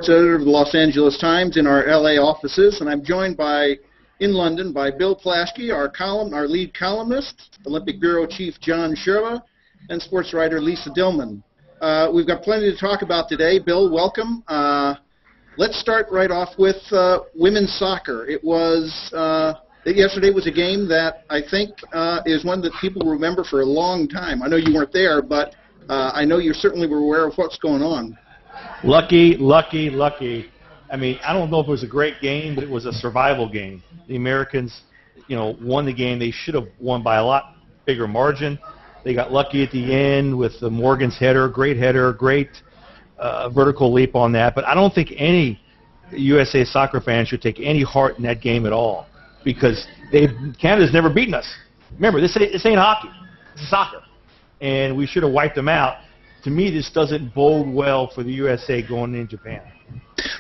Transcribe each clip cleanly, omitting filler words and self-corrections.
editor of the Los Angeles Times in our LA offices, and I'm joined in London by Bill Plaschke, our lead columnist, Olympic Bureau Chief John Sherla, and sports writer Lisa Dillman. We've got plenty to talk about today. Bill, welcome. Let's start right off with women's soccer. Yesterday was a game that I think is one that people remember for a long time. I know you weren't there, but I know you certainly were aware of what's going on. Lucky. I mean, I don't know if it was a great game, but it was a survival game. The Americans, won the game. They should have won by a lot bigger margin. They got lucky at the end with the Morgan's header, great vertical leap on that. But I don't think any USA soccer fan should take any heart in that game at all, because Canada's never beaten us. Remember, this ain't hockey. It's soccer. And we should have wiped them out. To me, this doesn't bode well for the USA going in Japan.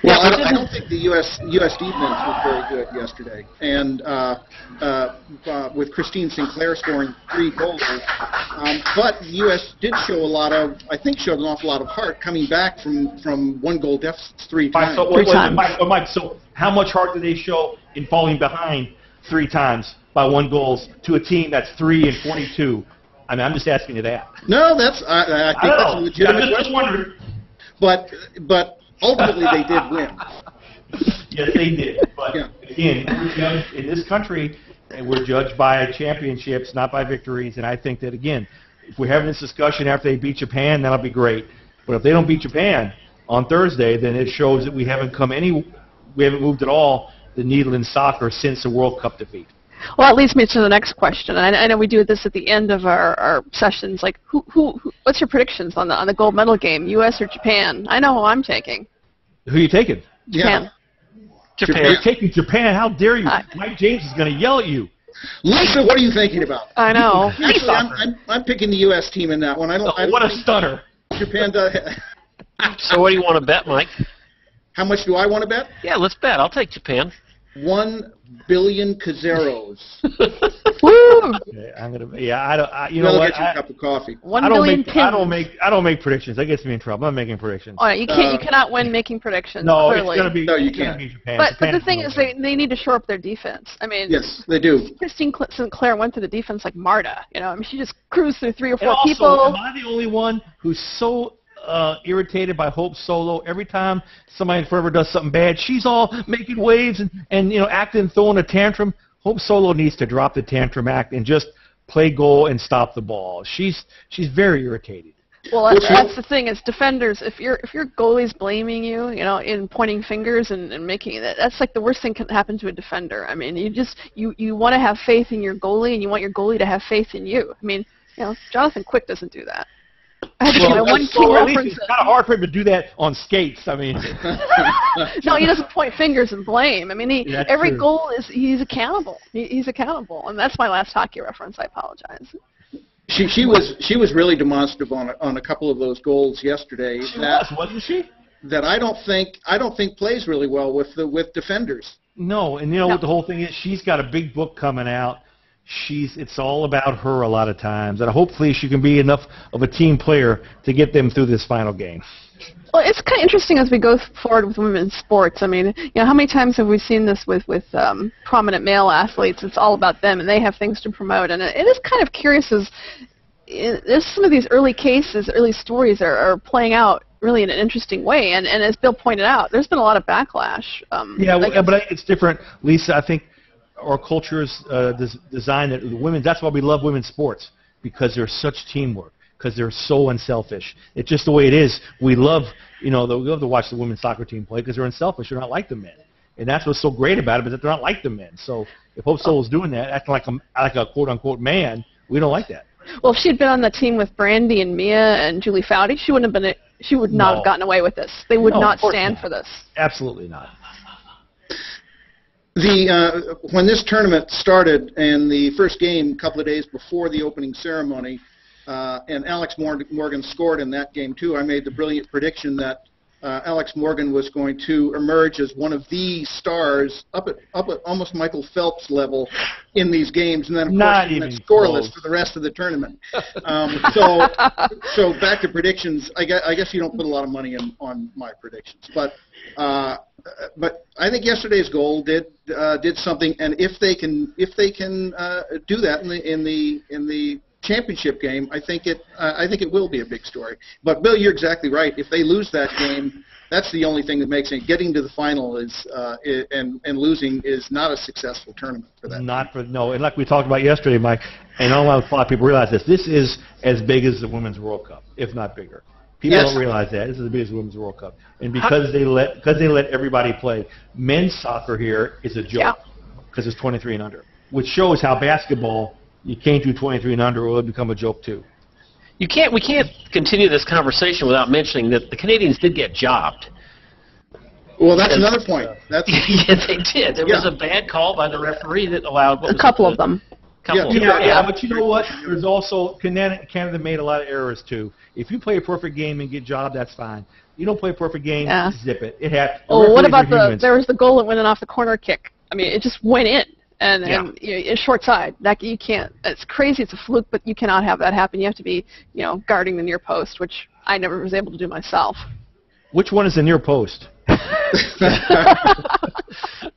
Well, I don't think the U.S. defense was very good yesterday, and with Christine Sinclair scoring 3 goals. But the U.S. did showed an awful lot of heart coming back from 1-goal deficits 3 times. Mike, so how much heart did they show in falling behind 3 times by 1 goal to a team that's 3 and 22? I mean, I'm just asking you that. No, I think that's a legitimate question. Wondering. But ultimately, they did win. Yes, they did. But again, in this country, we're judged by championships, not by victories. And I think that, again, if we're having this discussion after they beat Japan, that'll be great. But if they don't beat Japan on Thursday, then it shows that we haven't moved at all the needle in soccer since the World Cup defeat. Well, that leads me to the next question. And I know we do this at the end of our sessions. Like, what's your predictions on the gold medal game, U.S. or Japan? I know who I'm taking. Who are you taking? Japan. Japan. You're taking Japan? How dare you? Mike James is going to yell at you. Lisa, what are you thinking about? I know. Actually, I'm picking the U.S. team in that one. What a stunner. Japan does. So what do you want to bet, Mike? How much do I want to bet? Yeah, let's bet. I'll take Japan. 1 billion Cazeros. Woo! Okay, you know what? Get you a cup of coffee. 1 billion pins. I don't make predictions. That gets me in trouble. I'm not making predictions. Oh, you cannot win making predictions. No, clearly. It's going to be. No, you can't. Japan. But the thing is, they need to shore up their defense. I mean, yes, they do. Christine Sinclair went to the defense like Marta. I mean, she just cruised through 3 or 4 and also, people. Am I the only one who's so irritated by Hope Solo? Every time somebody in Forever does something bad, she's all making waves and acting, throwing a tantrum. Hope Solo needs to drop the tantrum act and just play goal and stop the ball. She's very irritated. Well, that's the thing is defenders. If your goalie's blaming you, in pointing fingers and making that's like the worst thing can happen to a defender. I mean, you want to have faith in your goalie, and you want your goalie to have faith in you. I mean, Jonathan Quick doesn't do that. I had to get my one key reference. It's kind of hard for him to do that on skates. I mean, no, he doesn't point fingers and blame. I mean, every true. goal he's accountable. He's accountable, and that's my last hockey reference. I apologize. She was really demonstrative on a couple of those goals yesterday. Wasn't she? That I don't think plays really well with defenders. No, and what the whole thing is, she's got a big book coming out. It's all about her a lot of times, and hopefully she can be enough of a team player to get them through this final game. Well, it's kind of interesting as we go forward with women's sports. I mean, how many times have we seen this with prominent male athletes? It's all about them, and they have things to promote. And it is kind of curious as some of these early cases, early stories are playing out really in an interesting way. And as Bill pointed out, there's been a lot of backlash. But it's different, Lisa. I think our culture is designed that women. That's why we love women's sports, because there's such teamwork, because they're so unselfish. It's just the way it is. We love, we love to watch the women's soccer team play because they're unselfish. They're not like the men, and that's what's so great about it. But that they're not like the men. So if Hope Solo's doing that, acting like a quote unquote man, we don't like that. Well, if she'd been on the team with Brandy and Mia and Julie Foudy, she wouldn't have been. She would not have gotten away with this. They would not stand for this. Absolutely not. When this tournament started and the first game a couple of days before the opening ceremony, and Alex Morgan scored in that game too, I made the brilliant prediction that Alex Morgan was going to emerge as one of the stars up at almost Michael Phelps level in these games, and then of course he went scoreless for the rest of the tournament. So back to predictions. I guess you don't put a lot of money on my predictions, but I think yesterday's goal did something, and if they can do that in the championship game, I think it will be a big story. But Bill, you're exactly right. If they lose that game, that's the only thing that makes it. Getting to the final and losing is not a successful tournament for that. No, and like we talked about yesterday, Mike, and a lot of people realize this. This is as big as the Women's World Cup, if not bigger. People don't realize that. This is as big as the Women's World Cup, and because they let everybody play, men's soccer here is a joke because it's 23 and under, which shows how basketball. You can't do 23 and under, or it'll become a joke too. We can't continue this conversation without mentioning that the Canadians did get jobbed. Well, that's another point. Yeah, they did. There was a bad call by the referee that allowed a couple of them. Yeah, but you know what? There's also Canada made a lot of errors too. If you play a perfect game and get jobbed, that's fine. You don't play a perfect game, zip it. It happened. Oh, what about there was the goal that went in off the corner kick? I mean, it just went in. And it's short side. That you can't. It's crazy. It's a fluke, but you cannot have that happen. You have to be, guarding the near post, which I never was able to do myself. Which one is the near post?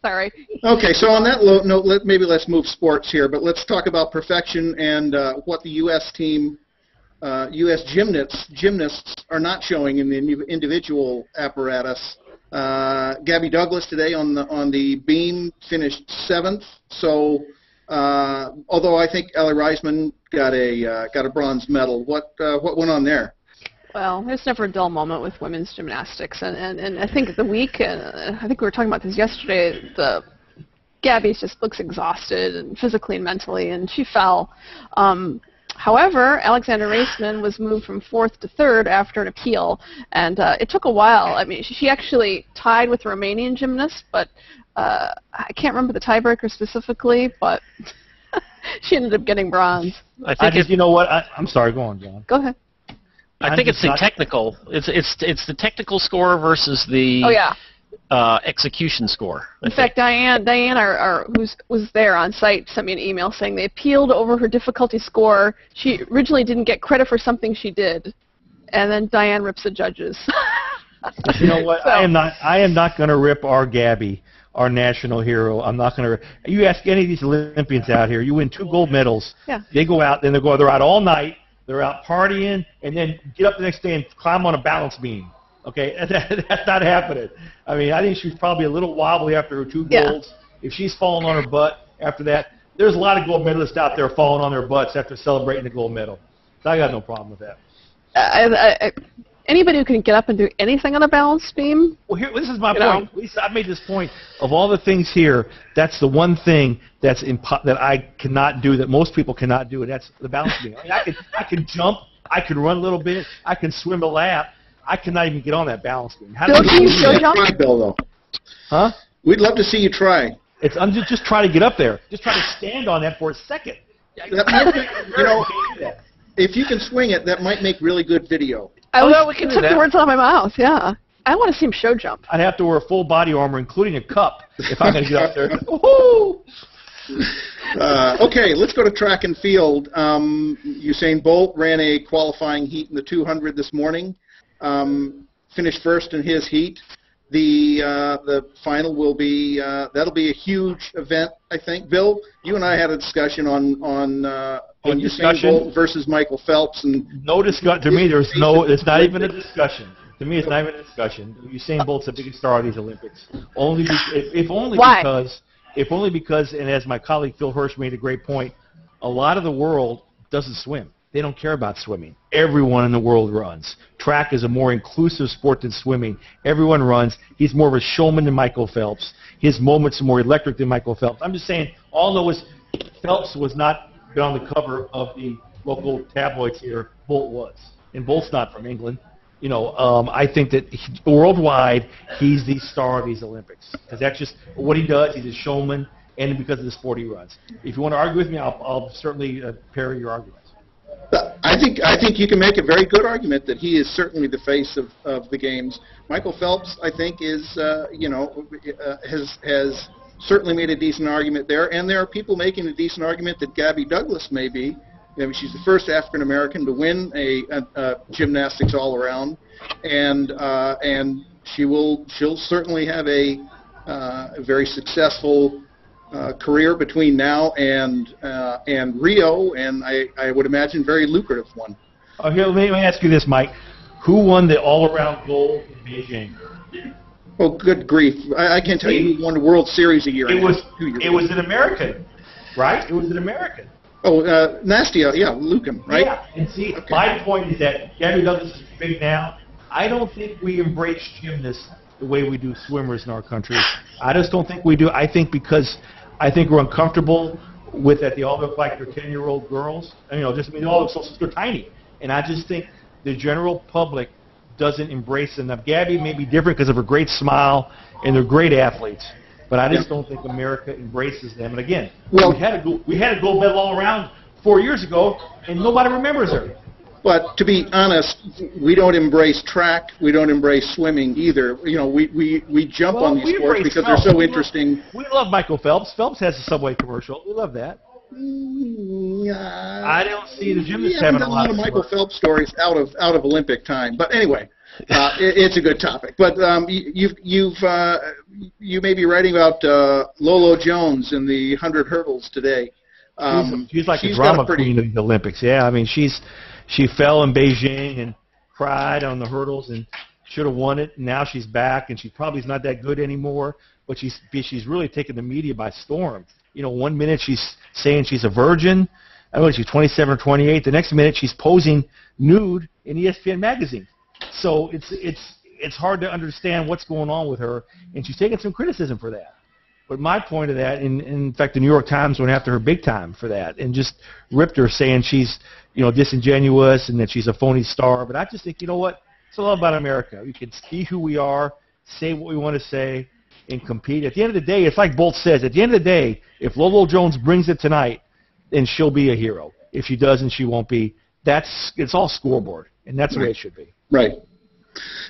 Sorry. Okay, so on that note, maybe let's move sports here, but let's talk about perfection and what the U.S. team, U.S. gymnasts are not showing in the individual apparatus. Gabby Douglas today on the beam finished 7th. So although I think Ellie Reisman got a bronze medal, what went on there? Well, there's never a dull moment with women's gymnastics, and I think the week, I think we were talking about this yesterday. Gabby just looks exhausted and physically and mentally, and she fell. However, Alexander Reisman was moved from 4th to 3rd after an appeal, and it took a while. I mean, she actually tied with the Romanian gymnast, but I can't remember the tiebreaker specifically, but she ended up getting bronze. You know what? I'm sorry. Go on, John. Go ahead. I think it's the technical. It's the technical score versus the execution score. In fact, Diane, who was there on site, sent me an email saying they appealed over her difficulty score. She originally didn't get credit for something she did, and then Diane rips the judges. You know what? So, I am not going to rip our Gabby, our national hero. I'm not going to. You ask any of these Olympians out here, you win 2 gold medals. Yeah. They go out, then they're out all night. They're out partying, and then get up the next day and climb on a balance beam. Okay, that's not happening. I mean, I think she was probably a little wobbly after her 2 golds. If she's falling on her butt after that, there's a lot of gold medalists out there falling on their butts after celebrating the gold medal. So I got no problem with that. Anybody who can get up and do anything on a balance beam. Well, this is my point. Lisa, I've made this point. Of all the things here, that's the one thing that I cannot do that most people cannot do, and that's the balance beam. I mean, I can jump, I can run a little bit, I can swim a lap. I cannot even get on that balance beam. Bill, can you still jump? Try, Bill, though. Huh? We'd love to see you try. I'm just trying to get up there. Just try to stand on that for a second. If you can swing it, that might make really good video. We can took the words out of my mouth. Yeah, I want to see him show jump. I'd have to wear full body armor, including a cup, if I'm going to get up there. Woohoo! Okay, let's go to track and field. Usain Bolt ran a qualifying heat in the 200 this morning. Finished first in his heat. The final will be that'll be a huge event, I think. Bill, you and I had a discussion on Usain Bolt versus Michael Phelps, and no discussion. To me, it's not even a discussion. To me, it's not even a discussion. Usain Bolt's the biggest star of these Olympics. If only because, and as my colleague Phil Hirsch made a great point, a lot of the world doesn't swim. They don't care about swimming. Everyone in the world runs. Track is a more inclusive sport than swimming. Everyone runs. He's more of a showman than Michael Phelps. His moments are more electric than Michael Phelps. I'm just saying, all I know is Phelps was not on the cover of the local tabloids here. Bolt was. And Bolt's not from England. I think that worldwide, he's the star of these Olympics. Because that's just what he does. He's a showman, and because of the sport he runs. If you want to argue with me, I'll certainly parry your arguments. I think you can make a very good argument that he is certainly the face of the games. Michael Phelps, I think, is has certainly made a decent argument there, and there are people making a decent argument that Gabby Douglas may be. She's the first African American to win a gymnastics all around, and she'll certainly have a very successful career between now and Rio, and I would imagine very lucrative one. Here, let me ask you this, Mike: who won the all-around gold in Beijing? Oh, good grief! I can't tell you who won the World Series a year. It was an American, right? It was an American. Oh, Nastia, yeah, Lucan, right? Yeah, and see, my point is that Gabby Douglas is big now. I don't think we embrace gymnasts the way we do swimmers in our country. I just don't think we do. I think because we're uncomfortable with that they all look like they're 10-year-old girls. And, they all look so they're tiny. And I just think the general public doesn't embrace them. Now, Gabby may be different because of her great smile and they're great athletes. But I just don't think America embraces them. And again, we had a gold medal all around 4 years ago, and nobody remembers her. But to be honest, we don't embrace track. We don't embrace swimming either. We jump on these sports because they're so interesting. We love Michael Phelps. Phelps has a Subway commercial. We love that. I don't see the gymnasts having a lot of Michael Phelps stories out of Olympic time. But anyway. It's a good topic, but you may be writing about Lolo Jones in the 100 hurdles today. She's like a drama queen of the Olympics. Yeah, I mean she fell in Beijing and cried on the hurdles and should have won it. And now she's back, and she probably is not that good anymore. But she's really taken the media by storm. 1 minute she's saying she's a virgin. I don't know, she's 27 or 28. The next minute she's posing nude in ESPN magazine. So it's hard to understand what's going on with her, and she's taking some criticism for that. But my point of that, in fact, the New York Times went after her big time for that and just ripped her, saying she's disingenuous and that she's a phony star. But I just think, you know what? It's all about America. We can be who we are, say what we want to say, and compete. At the end of the day, it's like Bolt says. At the end of the day, if Lolo Jones brings it tonight, then she'll be a hero. If she doesn't, she won't be. It's all scoreboard, and that's the way it should be. Right.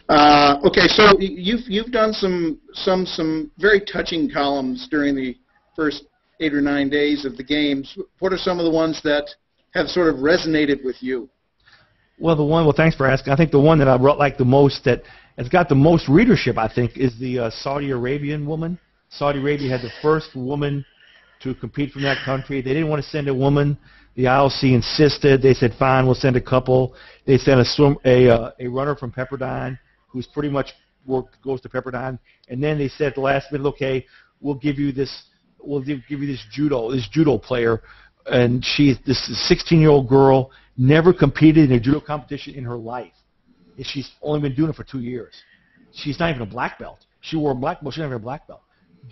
Okay, so you've done some very touching columns during the first 8 or 9 days of the games. What are some of the ones that have sort of resonated with you? Well, thanks for asking. I think the one that I like the most, that has got the most readership, I think, is the Saudi Arabian woman. Saudi Arabia had the first woman to compete from that country. They didn't want to send a woman. The IOC insisted. They said, fine, we'll send a couple. They sent a runner from Pepperdine who's pretty much goes to Pepperdine. And then they said at the last minute, okay, we'll give you this judo player. And this 16-year-old girl, never competed in a judo competition in her life. She's only been doing it for 2 years. She's not even a black belt. She wore a black belt. She's not even a black belt.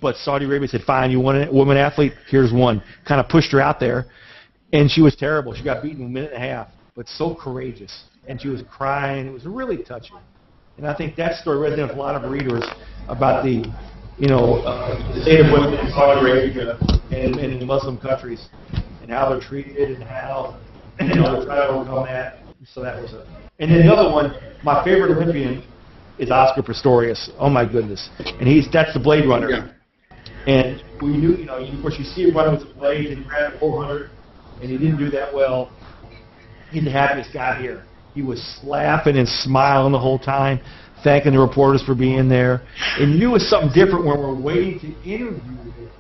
But Saudi Arabia said, fine, you want a woman athlete? Here's one. Kind of pushed her out there. And she was terrible. She got beaten in a minute and a half, but so courageous. And she was crying. It was really touching. And I think that story resonated with a lot of readers about the state of women in Saudi Arabia and in Muslim countries and how they're treated and how they're trying to overcome that. So that was it. And then the other one, my favorite Olympian is Oscar Pistorius. Oh my goodness! And that's the Blade Runner. Yeah. And we knew, of course, you see him running with the blade and he ran at 400. And he didn't do that well. He's the happiest guy here. He was laughing and smiling the whole time, thanking the reporters for being there. And you knew it was something different when we're waiting to interview him.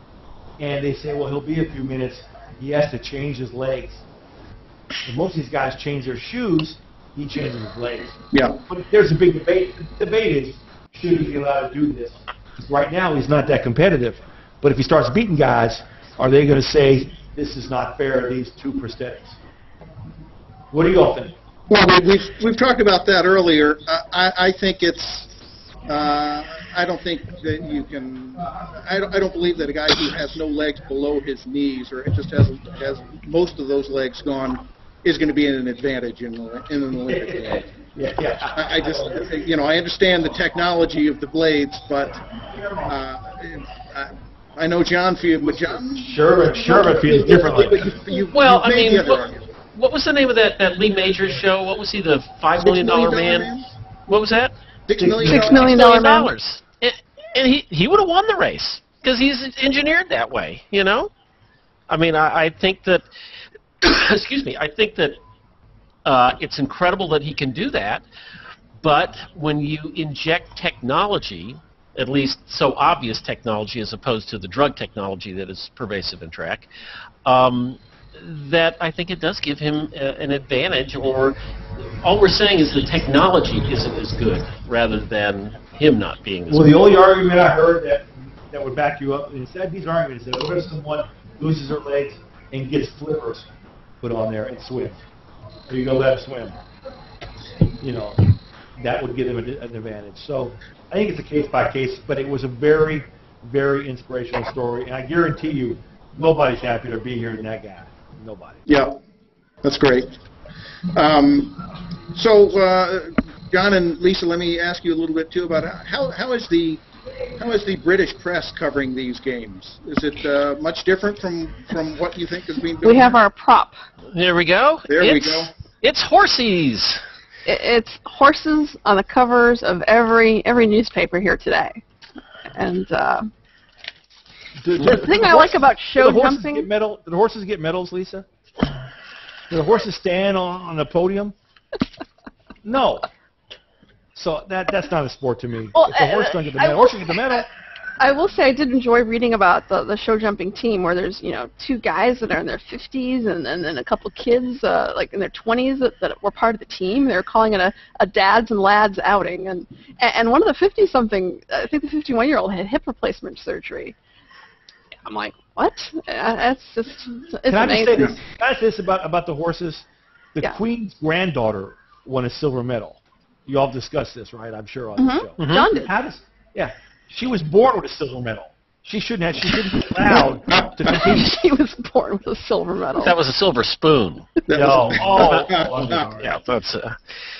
And they say, well, he'll be a few minutes. He has to change his legs. And most of these guys change their shoes. He changes his legs. Yeah. But there's a big debate. The debate is, should he be allowed to do this? Right now, he's not that competitive. But if he starts beating guys, are they going to say, this is not fair, these two prosthetics? What do you all think? Well, we've talked about that earlier. I think it's. I don't think that you can. I don't believe that a guy who has no legs below his knees, or just has most of those legs gone, is going to be an advantage in an Olympic game. Yeah. I just, I understand the technology of the blades, but I know John feels, but John. Sure, it feels differently. But you've made the other argument. What was the name of that Lee Majors show? What was he, the $5 million man? What was that? $6 million man. And he would have won the race because he's engineered that way, you know? I mean, I think that, excuse me, I think that it's incredible that he can do that, but when you inject technology, at least so obvious technology as opposed to the drug technology that is pervasive in track, that I think it does give him an advantage, or all we're saying is the technology isn't as good rather than him not being as good. Well, the only argument I heard that would back you up, instead these arguments, is that what if someone loses her legs and gets flippers put on there and swim? Or you go let her swim. You know, that would give him an advantage. So I think it's a case by case, but it was a very, very inspirational story, and I guarantee you, nobody's happier to be here than that guy. Nobody. Yeah, that's great. So, John and Lisa, let me ask you a little bit too about how is the British press covering these games? Is it much different from what you think is being done? We have our prop. There we go. We go. It's horsies. It's horses on the covers of every newspaper here today, and the thing I like about show jumping. Do the horses get medals, Lisa? Do the horses stand on the podium? No. So that's not a sport to me. Well, if the horse doesn't get the medal, horse should get the medal. I will say I did enjoy reading about the show jumping team, where there's two guys that are in their 50s and then a couple kids like in their 20s that were part of the team. They were calling it a dads and lads outing, and one of the 50-something, I think the 51-year-old had hip replacement surgery. I'm like, what? It's amazing. Can I say this about the horses? The Queen's granddaughter won a silver medal. You all discussed this, right? I'm sure on the show. Mm-hmm. John did. She was born with a silver medal. She shouldn't be allowed to compete. She was born with a silver medal. That was a silver spoon. No. Yeah, that's. So.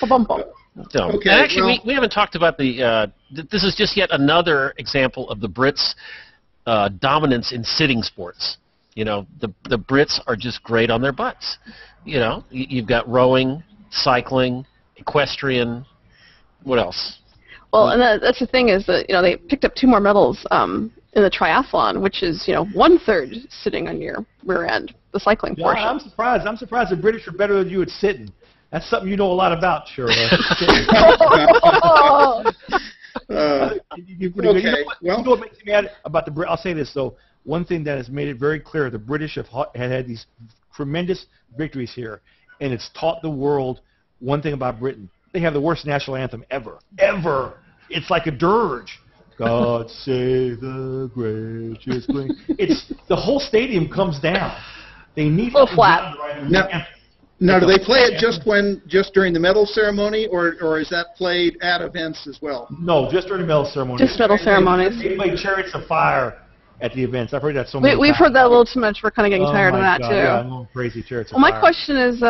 Okay, and actually, we haven't talked about the. This is just yet another example of the Brits' dominance in sitting sports. You know, the Brits are just great on their butts. You know, you've got rowing, cycling, equestrian. What else? Well, and that's the thing is that they picked up 2 more medals in the triathlon, which is 1/3 sitting on your rear end, the cycling portion. I'm surprised the British are better than you at sitting. That's something you know a lot about, Shirley. You know what makes me mad about the British? I'll say this though. One thing that has made it very clear: the British have had these tremendous victories here, and it's taught the world one thing about Britain. They have the worst national anthem ever. It's like a dirge. God save the gracious Queen. It's the whole stadium comes down. They need a little flat. Now, do they play it just during the medal ceremony, or is that played at events as well? No, just during the medal ceremony. Just medal ceremonies. They play Chariots of Fire at the events. I've heard that so many times. We've heard that a little too much. We're kind of getting tired of that, too. Yeah, I'm going crazy. Chariots of Fire. Fire. My question is,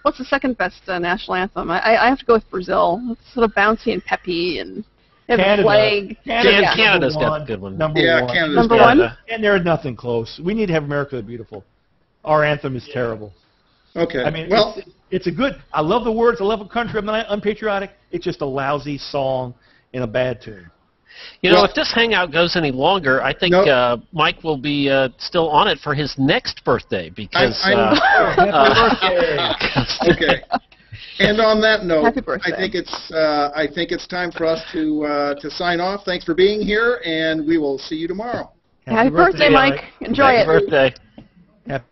what's the second best national anthem? I have to go with Brazil. It's sort of bouncy and peppy, and they have a flag. Canada's got a good one. Number one. Canada's Number one? And there's nothing close. We need to have America the Beautiful. Our anthem is terrible. Okay. I mean, well, it's a good. I love the words. I love the country. I'm not unpatriotic. It's just a lousy song in a bad tune. You know, if this hangout goes any longer, I think Mike will be still on it for his next birthday because. Happy birthday! Okay. And on that note, Happy birthday. I think it's time for us to sign off. Thanks for being here, and we will see you tomorrow. Happy birthday, Mike. Enjoy it. Happy birthday. Happy